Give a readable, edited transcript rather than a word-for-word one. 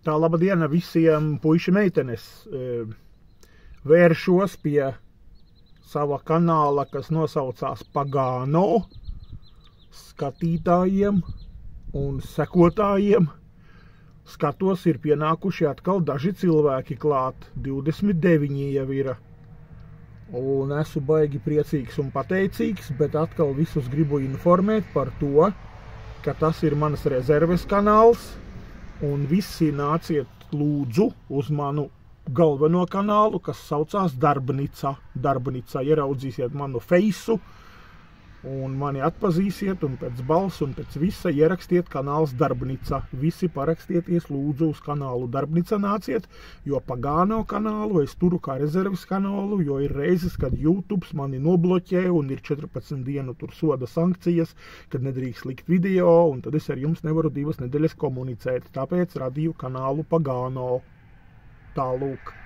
Tā laba diena visiem puiši meitenes. Vēršos pie sava kanāla, kas nosaucās Pagano, skatītājiem un sekotājiem. Skatos, ir pienākuši atkal daži cilvēki klāt, 29 jau ir. Un esmu baigi priecīgs un pateicīgs, bet atkal visus gribu informēt par to, ka tas ir manas rezerves kanāls. Un visi nāciet lūdzu uz manu galveno kanālu, kas saucās Darbnica. Darbnica, ieraudzīsiet manu feisu un mani atpazīsiet, un pēc balss un pēc visa ierakstiet kanāls Darbnica. Visi parakstieties lūdzu uz kanālu Darbnica nāciet, jo Pagano kanālu es turu kā rezerves kanālu, jo ir reizes, kad YouTube mani nobloķē un ir 14 dienu tur soda sankcijas, kad nedrīkst likt video, un tad es ar jums nevaru 2 nedēļas komunicēt. Tāpēc radīju kanālu Pagano. Tālūk.